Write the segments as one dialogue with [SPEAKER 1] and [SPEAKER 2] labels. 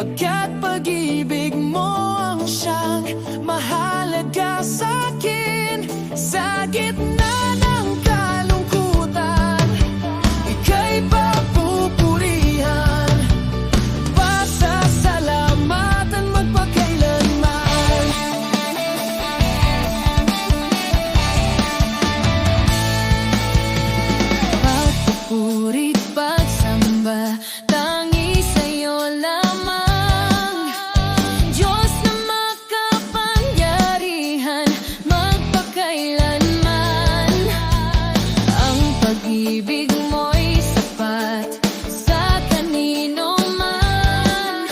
[SPEAKER 1] Pagkat pag-ibig mo ang siyang mahalaga sa'kin. Sa gitna ng kalungkutan, ika'y papupurihan, pasasalamatan magpakailanman. Pagpupuri, pagsamba, tangi sa'yo lamang. Diyos na makapangyarihan, magpakailanman. Ang pag-ibig mo'y sapat sa kanino man,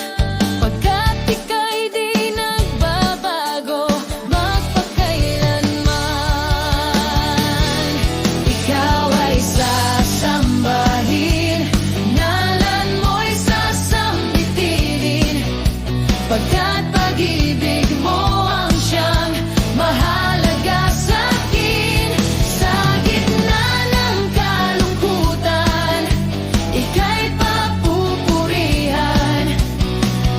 [SPEAKER 1] pagkat ika'y di nagbabago, magpakailanman. Ikaw ay sasambahin, ngalan mo'y sasambitin, pagkat pag-ibig mo ang siyang mahalaga sa'kin. Sa gitna ng kalungkutan, ika'y papupurihan,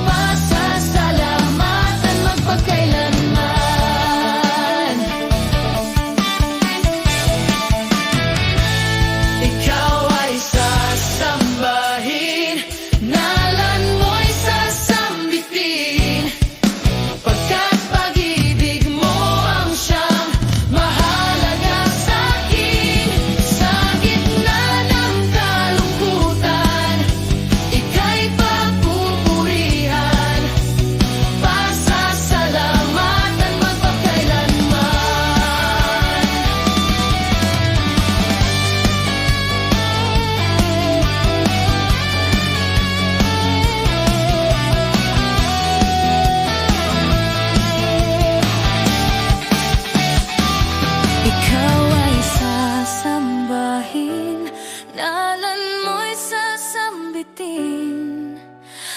[SPEAKER 1] pasasalamatan magpakailanman. Ikaw ay sasambahin, ngalan mo'y sasambitin, pagkat pag-ibig mo ang siyang mahalaga sa'kin. Sa gitna ng kalungkutan, ika'y papupurihan, pasasalamatan magpakailanman. Ikaw ay sasambahin, ngalan mo'y sasambitin,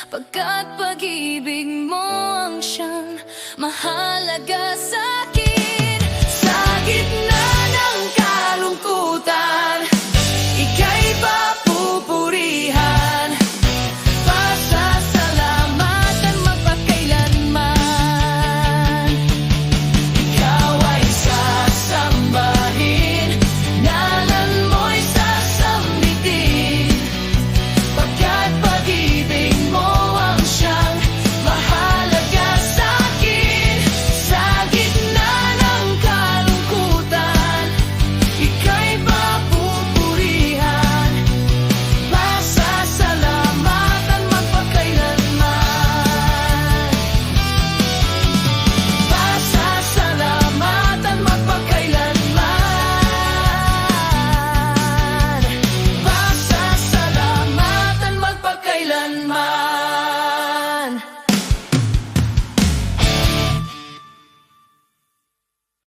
[SPEAKER 1] pagkat pag-ibig mo ang siyang mahalaga sa'kin.